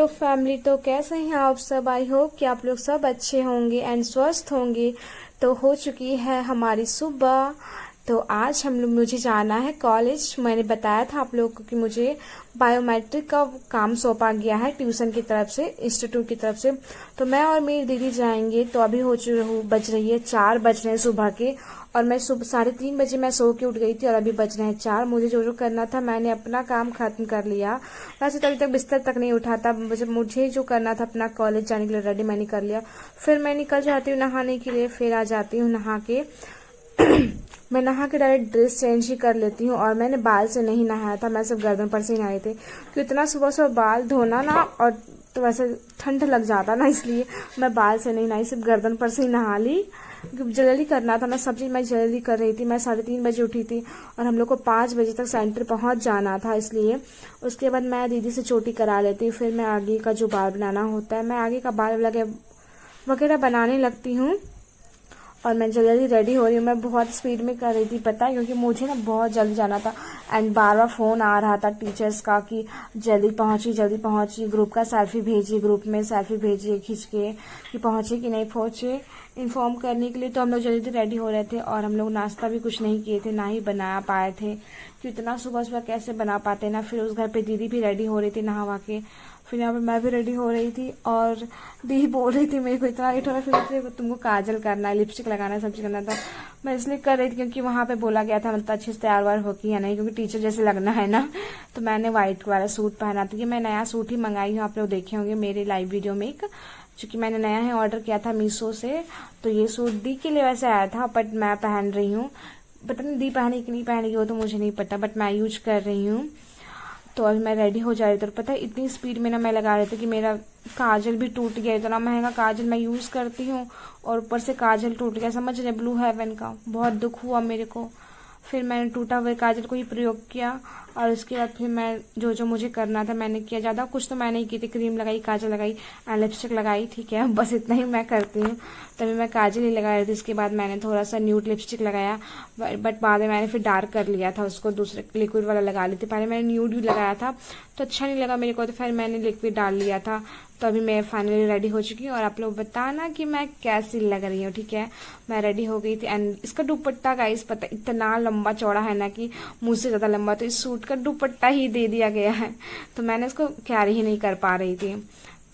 Hello family, तो कैसे हैं आप सब। आई होप कि आप लोग सब अच्छे होंगे एंड स्वस्थ होंगे। तो हो चुकी है हमारी सुबह। तो आज हम लोग मुझे जाना है कॉलेज। मैंने बताया था आप लोगों को कि मुझे बायोमेट्रिक का काम सौंपा गया है ट्यूशन की तरफ से, इंस्टीट्यूट की तरफ से। तो मैं और मेरी दीदी जाएंगे। तो अभी बज रही है 4 बज रहे हैं सुबह के। और मैं सुबह 3:30 बजे मैं सो के उठ गई थी और अभी बज रहे हैं 4। मुझे जो जो करना था मैंने अपना काम खत्म कर लिया। वैसे तो अभी तक बिस्तर तक नहीं उठा था। मुझे जो करना था अपना कॉलेज जाने के लिए रेडी मैंने कर लिया। फिर मैं निकल जाती हूँ नहाने के लिए। फिर आ जाती हूँ नहा के मैं नहा के डायरेक्ट ड्रेस चेंज ही कर लेती हूँ। और मैंने बाल से नहीं नहाया था, मैं सिर्फ गर्दन पर से ही नहाए थे क्योंकि इतना सुबह सुबह बाल धोना ना, और तो वैसे ठंड लग जाता ना, इसलिए मैं बाल से नहीं नहाई, सिर्फ गर्दन पर से ही नहा ली। जल्दी करना था ना, सब चीज़ मैं जल्दी कर रही थी। मैं 3:30 बजे उठी थी और हम लोग को 5 बजे तक सेंटर पहुंच जाना था, इसलिए उसके बाद मैं दीदी से चोटी करा लेती। फिर मैं आगे का जो बाल बनाना होता है, मैं आगे का बाल वगैरह बनाने लगती हूँ। और मैं जल्दी रेडी हो रही हूँ। मैं बहुत स्पीड में कर रही थी, पता है, क्योंकि मुझे ना बहुत जल्दी जाना था। एंड बार बार फ़ोन आ रहा था टीचर्स का कि जल्दी पहुँची, ग्रुप का सेल्फी भेजिए, ग्रुप में सेल्फी भेजिए खींच के कि पहुँचे कि नहीं पहुँचे, इन्फॉर्म करने के लिए। तो हम लोग जल्दी रेडी हो रहे थे और हम लोग नाश्ता भी कुछ नहीं किए थे, ना ही बना पाए थे, कि इतना सुबह सुबह कैसे बना पाते ना। फिर उस घर पे दीदी भी रेडी हो रही थी नहा के। फिर यहाँ पे मैं भी रेडी हो रही थी और दीदी बोल रही थी मेरे को इतना लेट हो रहा है, फिर तुमको काजल करना है, लिपस्टिक लगाना है, सब चीज़ करना था। मैं इसलिए कर रही थी क्योंकि वहाँ पे बोला गया था मतलब अच्छे से तैयार वार होगी या नहीं, क्योंकि टीचर जैसे लगना है ना। तो मैंने व्हाइट वाला सूट पहना था। कि मैं नया सूट ही मंगाई हूँ, आप लोग देखे होंगे मेरे लाइव वीडियो में एक, चूँकि मैंने नया है ऑर्डर किया था मीशो से। तो ये सूट दी के लिए वैसे आया था, बट मैं पहन रही हूँ। पता नहीं दी पहनी कि नहीं पहनेगी वो तो मुझे नहीं पता, बट मैं यूज कर रही हूँ। तो अभी मैं रेडी हो जा रही थी और पता है इतनी स्पीड में ना मैं लगा रही थी कि मेरा काजल भी टूट गया। इतना महंगा काजल मैं यूज़ करती हूँ और ऊपर से काजल टूट गया, समझ रहे, ब्लू हेवन का। बहुत दुख हुआ मेरे को। फिर मैंने टूटा हुए काजल को ही प्रयोग किया और उसके बाद फिर मैं जो जो मुझे करना था मैंने किया। ज़्यादा कुछ तो मैंने ही की थी, क्रीम लगाई, काजल लगाई, लिपस्टिक लगाई, ठीक है, बस इतना ही मैं करती हूँ। तभी मैं काजल ही लगा रही थी। इसके बाद मैंने थोड़ा सा न्यूड लिपस्टिक लगाया, बट बाद में मैंने फिर डार्क कर लिया था उसको, दूसरे लिक्विड वाला लगा ली थी। पहले मैंने न्यूड भी लगाया था तो अच्छा नहीं लगा मेरे को, तो फिर मैंने लिक्विड डाल लिया था। तो अभी मैं फाइनली रेडी हो चुकी हूँ और आप लोग बताना कि मैं कैसी लग रही हूँ, ठीक है। मैं रेडी हो गई थी एंड इसका दुपट्टा गाइस पता इतना लंबा चौड़ा है ना कि मुझसे ज़्यादा लंबा, तो इस सूट का दुपट्टा ही दे दिया गया है। तो मैंने इसको कैरी ही नहीं कर पा रही थी।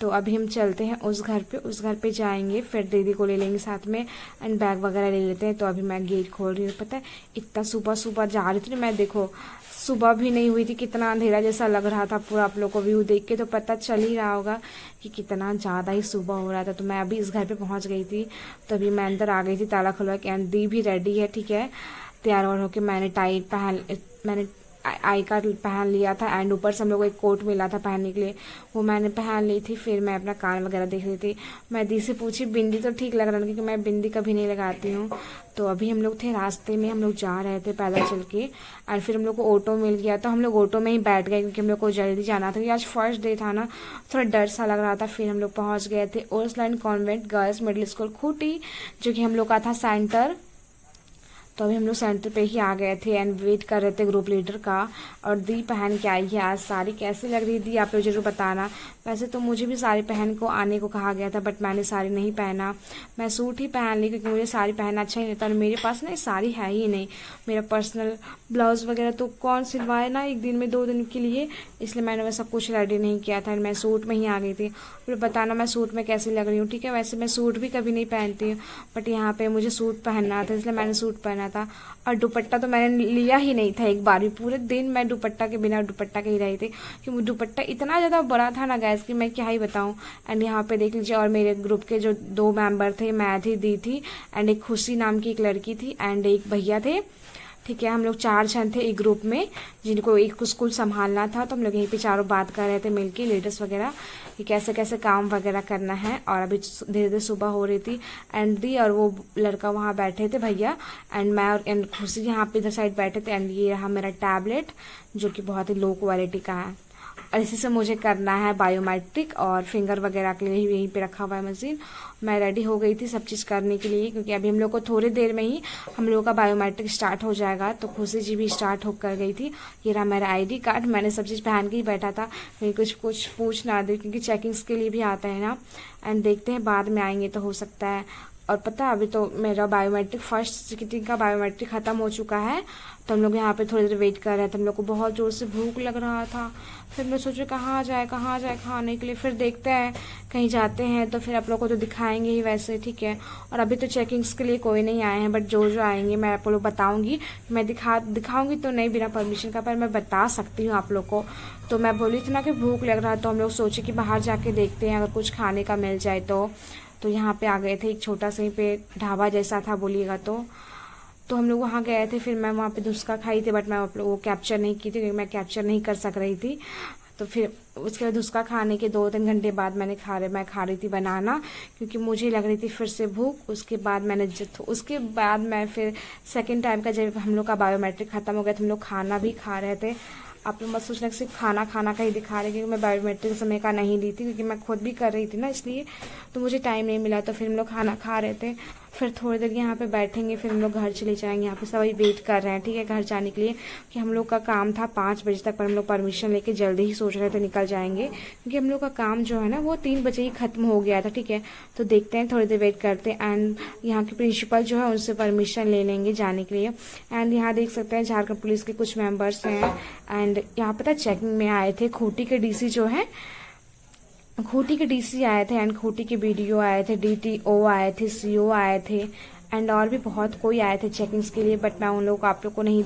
तो अभी हम चलते हैं उस घर पे जाएंगे, फिर दीदी को ले लेंगे साथ में एंड बैग वगैरह ले लेते हैं। तो अभी मैं गेट खोल रही हूँ। पता है इतना सुबह सुबह जा रही थी मैं, देखो सुबह भी नहीं हुई थी, कितना अंधेरा जैसा लग रहा था पूरा। आप लोग को व्यू देख के तो पता चल ही रहा होगा कि कितना ज़्यादा ही सुबह हो रहा था। तो मैं अभी इस घर पे पहुंच गई थी। तो अभी मैं अंदर आ गई थी ताला खुलवा के एंड दी भी रेडी है, ठीक है, तैयार और होके। मैंने आई कार्ड पहन लिया था एंड ऊपर से हम लोग को एक कोट मिला था पहनने के लिए, वो मैंने पहन ली थी। फिर मैं अपना कान वगैरह देख रही थी। मैं दी से पूछी बिंदी तो ठीक लग रहा था क्योंकि मैं बिंदी कभी नहीं लगाती हूँ। तो अभी हम लोग थे रास्ते में, हम लोग जा रहे थे पैदल चल के और फिर हम लोग को ऑटो मिल गया। तो हम लोग ऑटो में ही बैठ गए क्योंकि हम लोग को जल्दी जाना था, क्योंकि आज फर्स्ट डे था ना, थोड़ा डर सा लग रहा था। फिर हम लोग पहुँच गए थे Ursuline convent girls middle school Khunti, जो कि हम लोग का था सेंटर। तो अभी हम लोग सेंटर पे ही आ गए थे एंड वेट कर रहे थे ग्रुप लीडर का। और दी पहन के आई है आज साड़ी। कैसी लग रही थी आप लोग जरूर बताना। वैसे तो मुझे भी साड़ी पहन को आने को कहा गया था, बट मैंने साड़ी नहीं पहना, मैं सूट ही पहन ली क्योंकि मुझे साड़ी पहनना अच्छा ही नहीं था। और मेरे पास ना साड़ी है ही नहीं, मेरा पर्सनल ब्लाउज वगैरह तो कौन सिलवाए ना एक दिन में 2 दिन के लिए, इसलिए मैंने वैसा कुछ रेडी नहीं किया था। मैं सूट में ही आ गई थी। फिर बताना मैं सूट में कैसी लग रही हूँ, ठीक है। वैसे मैं सूट भी कभी नहीं पहनती हूँ, बट यहाँ पे मुझे सूट पहनना था इसलिए मैंने सूट पहना था। और दुपट्टा तो मैंने लिया ही नहीं था एक बार भी, पूरे दिन मैं दुपट्टा के बिना दुपट्टा के ही रही थी क्योंकि दुपट्टा इतना ज़्यादा बड़ा था ना गैस कि मैं क्या ही बताऊं। एंड यहाँ पे देख लीजिए, और मेरे ग्रुप के जो 2 मेंबर थे, मैं थी, दी थी एंड एक खुशी नाम की एक लड़की थी एंड एक भैया थे, ठीक है। हम लोग 4 जन थे एक ग्रुप में जिनको एक स्कूल संभालना था। तो हम लोग यहीं पे चारों बात कर रहे थे मिलके, लीडर्स वगैरह, कि कैसे कैसे काम वगैरह करना है। और अभी धीरे धीरे सुबह हो रही थी एंड दी और वो लड़का वहाँ बैठे थे भैया एंड मैं और एंड खुशी यहाँ पे इधर साइड बैठे थे। एंड ये रहा मेरा टैबलेट जो कि बहुत ही लो क्वालिटी का है। और इसी से मुझे करना है बायोमेट्रिक और फिंगर वगैरह के लिए यहीं पे रखा हुआ है मशीन। मैं रेडी हो गई थी सब चीज़ करने के लिए, क्योंकि अभी हम लोग को थोड़ी देर में ही हम लोग का बायोमेट्रिक स्टार्ट हो जाएगा। तो खुशी जी भी स्टार्ट होकर गई थी। ये रहा मेरा ID कार्ड, मैंने सब चीज़ पहन के ही बैठा था, कहीं कुछ पूछ ना दे, क्योंकि चेकिंग्स के लिए भी आता है ना। एंड देखते हैं बाद में आएंगे तो हो सकता है। और पता है अभी तो मेरा बायोमेट्रिक फर्स्ट सिटिंग का बायोमेट्रिक ख़त्म हो चुका है। तो हम लोग यहाँ पे थोड़ी देर वेट कर रहे थे। हम लोग को बहुत ज़ोर से भूख लग रहा था। फिर मैं सोचा कहाँ जाए खाने के लिए। फिर देखते हैं कहीं जाते हैं तो फिर आप लोग को तो दिखाएंगे ही वैसे, ठीक है। और अभी तो चेकिंग्स के लिए कोई नहीं आए हैं, बट जो आएंगे मैं आप लोग बताऊँगी। मैं दिखाऊँगी तो नहीं बिना परमिशन का, पर मैं बता सकती हूँ आप लोग को। तो मैं बोली थी ना कि भूख लग रहा, तो हम लोग सोचे कि बाहर जाके देखते हैं अगर कुछ खाने का मिल जाए तो यहाँ पे आ गए थे। एक छोटा सा ही पे ढाबा जैसा था बोलिएगा तो हम लोग वहाँ गए थे। फिर मैं वहाँ पे धुसका खाई थी, बट मैं आप लोगों को कैप्चर नहीं की थी क्योंकि मैं कैप्चर नहीं कर सक रही थी। तो फिर उसके बाद धुसका खाने के 2-3 घंटे बाद मैं खा रही थी बनाना, क्योंकि मुझे लग रही थी फिर से भूख। उसके बाद मैं फिर सेकेंड टाइम का जब हम लोग का बायोमेट्रिक ख़त्म हो गया तो हम लोग खाना भी खा रहे थे। आप लोग मत सोचना कि सिर्फ खाना का ही दिखा रहे, क्योंकि मैं बायोमेट्रिक समय का नहीं ली थी, क्योंकि मैं खुद भी कर रही थी ना, इसलिए तो मुझे टाइम नहीं मिला। तो फिर हम लोग खाना खा रहे थे। फिर थोड़ी देर यहाँ पे बैठेंगे, फिर हम लोग घर चले जाएंगे। यहाँ पे सभी वेट कर रहे हैं, ठीक है, घर जाने के लिए, कि हम लोग का काम था 5 बजे तक, पर हम लोग परमिशन लेके जल्दी ही सोच रहे थे निकल जाएंगे, क्योंकि हम लोग का काम जो है ना वो 3 बजे ही खत्म हो गया था, ठीक है। तो देखते हैं, थोड़ी देर वेट करते हैं। एंड यहाँ के प्रिंसिपल जो है उनसे परमिशन ले लेंगे जाने के लिए। एंड यहाँ देख सकते हैं झारखंड पुलिस के कुछ मेंबर्स हैं। एंड यहाँ पता चेकिंग में आए थे खूंटी के DC जो है, खूंटी के DC आए थे। एंड खूंटी के BDO आए थे, DTO आए थे, CO आए थे, एंड और भी बहुत कोई आए थे चेकिंग्स के लिए। बट मैं उन लोगों को आप लोग को नहीं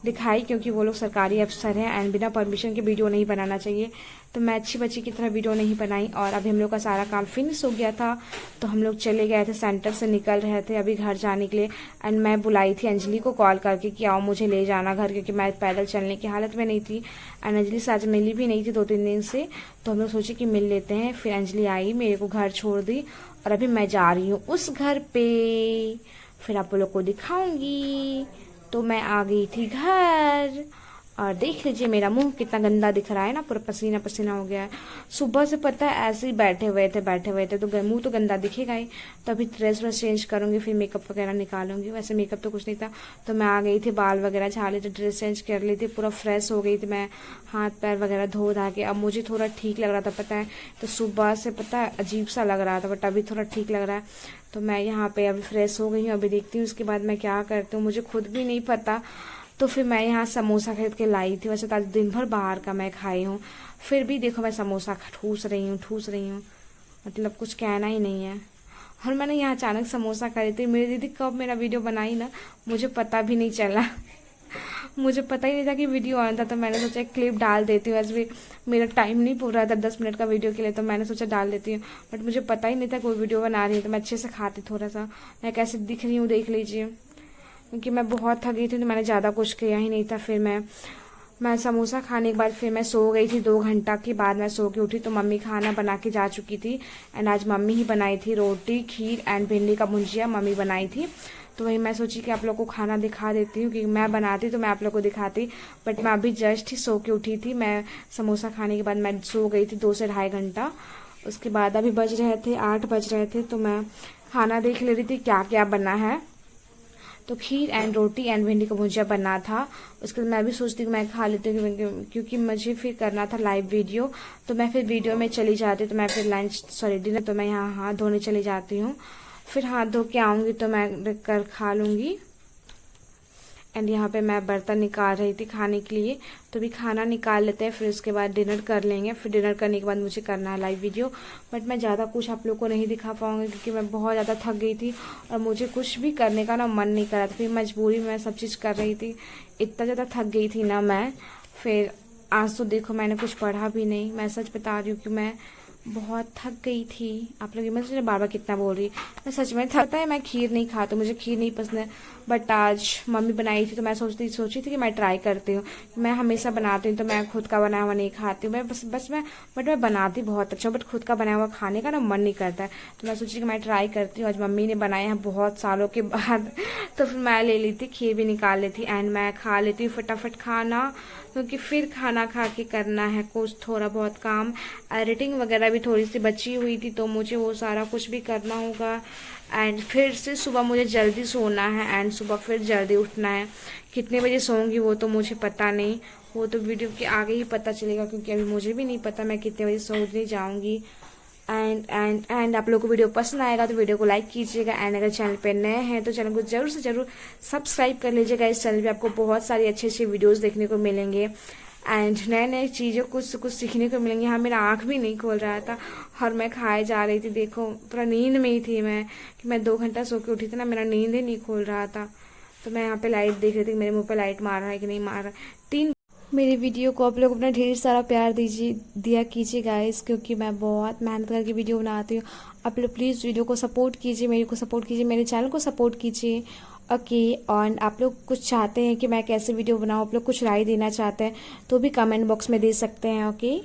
दिखाई क्योंकि वो लोग सरकारी अफसर हैं एंड बिना परमिशन के वीडियो नहीं बनाना चाहिए। तो मैं अच्छी बच्ची की तरह वीडियो नहीं बनाई। और अभी हम लोग का सारा काम फिनिश हो गया था, तो हम लोग चले गए थे, सेंटर से निकल रहे थे अभी घर जाने के लिए। एंड मैं बुलाई थी अंजलि को कॉल करके कि आओ मुझे ले जाना घर, क्योंकि मैं पैदल चलने की हालत में नहीं थी। एंड अंजलि से आज मिली भी नहीं थी 2-3 दिन से, तो हम लोग सोचे कि मिल लेते हैं। फिर अंजलि आई, मेरे को घर छोड़ दी, और अभी मैं जा रही हूँ उस घर पे, फिर आप लोग को दिखाऊंगी। तो मैं आ गई थी घर, और देख लीजिए मेरा मुंह कितना गंदा दिख रहा है ना, पूरा पसीना पसीना हो गया है। सुबह से पता है ऐसे ही बैठे हुए थे तो मुंह तो गंदा दिखेगा ही। तो अभी ड्रेस चेंज करूंगी, फिर मेकअप वगैरह निकालूंगी। वैसे मेकअप तो कुछ नहीं था, तो मैं आ गई थी, बाल वगैरह झाड़ ली थी, ड्रेस चेंज कर ली थी, पूरा फ्रेश हो गई थी मैं, हाथ पैर वगैरह धो धा के। अब मुझे थोड़ा ठीक लग रहा था, पता है, तो सुबह से पता है अजीब सा लग रहा था, बट अभी थोड़ा ठीक लग रहा है। तो मैं यहाँ पे अभी फ्रेश हो गई हूँ, अभी देखती हूँ उसके बाद मैं क्या करती हूँ, मुझे खुद भी नहीं पता। तो फिर मैं यहाँ समोसा खरीद के लाई थी। वैसे तो आज दिन भर बाहर का मैं खाई हूँ, फिर भी देखो मैं समोसा ठूस रही हूँ, मतलब कुछ कहना ही नहीं है। और मैंने यहाँ अचानक समोसा खरीदी। मेरी दीदी कब मेरा वीडियो बनाई ना, मुझे पता भी नहीं चला मुझे पता ही नहीं था कि वीडियो आना था। तो मैंने सोचा क्लिप डाल देती हूँ, वैसे भी मेरा टाइम नहीं पूरा था 10 मिनट का वीडियो के लिए, तो मैंने सोचा डाल देती हूँ। बट मुझे पता ही नहीं था कोई वीडियो बना रही है, तो मैं अच्छे से खाती थोड़ा सा। मैं कैसे दिख रही हूँ देख लीजिए, क्योंकि मैं बहुत थक गई थी, तो मैंने ज़्यादा कुछ किया ही नहीं था। फिर मैं समोसा खाने के बाद फिर मैं सो गई थी। 2 घंटा के बाद मैं सो के उठी, तो मम्मी खाना बना के जा चुकी थी। एंड आज मम्मी ही बनाई थी, रोटी, खीर एंड भिंडी का भुंजिया मम्मी बनाई थी। तो वही मैं सोची कि आप लोग को खाना दिखा देती हूँ, क्योंकि मैं बनाती तो मैं आप लोग को दिखाती, बट मैं अभी जस्ट ही सो के उठी थी। मैं समोसा खाने के बाद मैं सो गई थी 2 से ढाई घंटा। उसके बाद अभी 8 बज रहे थे, तो मैं खाना देख ले रही थी क्या क्या बना है। तो खीर एंड रोटी एंड भिंडी का भुजिया बना था। उसके बाद मैं भी सोचती हूँ मैं खा लेती हूँ, क्योंकि मुझे फिर करना था लाइव वीडियो। तो मैं फिर वीडियो में चली जाती, तो मैं फिर डिनर, तो मैं यहाँ हाथ धोने चली जाती हूँ। फिर हाथ धो के आऊँगी तो मैं कर खा लूँगी। एंड यहाँ पे मैं बर्तन निकाल रही थी खाने के लिए, तो भी खाना निकाल लेते हैं, फिर उसके बाद डिनर कर लेंगे। फिर डिनर करने के बाद मुझे करना है लाइव वीडियो, बट मैं ज़्यादा कुछ आप लोग को नहीं दिखा पाऊंगी, क्योंकि मैं बहुत ज़्यादा थक गई थी और मुझे कुछ भी करने का ना मन नहीं कर रहा था। फिर मजबूरी में मैं सब चीज़ कर रही थी, इतना ज़्यादा थक गई थी ना मैं। फिर आज तो देखो मैंने कुछ पढ़ा भी नहीं, मैं सच बता रही हूँ कि मैं बहुत थक गई थी। आप लोग मुझे बार बार कितना बोल रही, मैं सच में थकता है। मैं खीर नहीं खाती, मुझे खीर नहीं पसंद है, बट आज मम्मी बनाई थी तो मैं सोची थी कि मैं ट्राई करती हूँ। मैं हमेशा बनाती हूँ तो मैं खुद का बनाया हुआ नहीं खाती हूँ। मैं मैं बनाती बहुत अच्छा, बट खुद का बनाया हुआ खाने का ना मन नहीं करता है। तो मैं सोची कि मैं ट्राई करती हूँ। आज मम्मी ने बनाया है बहुत सालों के बाद तो फिर मैं ले ली थी, खीर भी निकाल ली थी एंड मैं खा लेती हूँ फटाफट खाना, क्योंकि फिर खाना खा के करना है कुछ थोड़ा बहुत काम। एडिटिंग वगैरह भी थोड़ी सी बची हुई थी तो मुझे वो सारा कुछ भी करना होगा। एंड फिर से सुबह मुझे जल्दी सोना है एंड सुबह फिर जल्दी उठना है। कितने बजे सोऊंगी वो तो मुझे पता नहीं, वो तो वीडियो के आगे ही पता चलेगा, क्योंकि अभी मुझे भी नहीं पता मैं कितने बजे सोने जाऊंगी। एंड आप लोगों को वीडियो पसंद आएगा तो वीडियो को लाइक कीजिएगा एंड अगर चैनल पे नए हैं तो चैनल को जरूर से जरूर सब्सक्राइब कर लीजिएगा। इस चैनल पे आपको बहुत सारी अच्छे वीडियोस देखने को मिलेंगे एंड नए चीज़ें कुछ सीखने को मिलेंगे। हाँ, मेरा आँख भी नहीं खोल रहा था और मैं खाए जा रही थी। देखो पूरा नींद में ही थी मैं, कि मैं 2 घंटा सो के उठी थी ना, मेरा नींद ही नहीं खोल रहा था। तो मैं यहाँ पे लाइट देख रही थी, मेरे मुँह पे लाइट मार रहा है कि नहीं मार रहा। मेरी वीडियो को आप लोग अपना ढेर सारा प्यार दिया कीजिए गाइस, क्योंकि मैं बहुत मेहनत करके वीडियो बनाती हूँ। आप लोग प्लीज़ वीडियो को सपोर्ट कीजिए, मेरे को सपोर्ट कीजिए, मेरे चैनल को सपोर्ट कीजिए। ओके, और आप लोग कुछ चाहते हैं कि मैं कैसे वीडियो बनाऊँ, आप लोग कुछ राय देना चाहते हैं तो भी कमेंट बॉक्स में दे सकते हैं। ओके,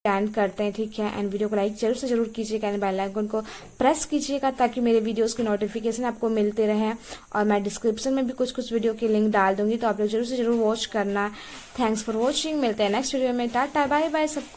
एंड करते हैं, ठीक है। एंड वीडियो को लाइक जरूर से जरूर कीजिएगा एंड बेल आइकन को प्रेस कीजिएगा ताकि मेरे वीडियोस की नोटिफिकेशन आपको मिलते रहे। और मैं डिस्क्रिप्शन में भी कुछ वीडियो की लिंक डाल दूंगी, तो आप लोग जरूर से जरूर वॉच करना। थैंक्स फॉर वॉचिंग, मिलते हैं नेक्स्ट वीडियो में। टाटा बाय बाय सबको।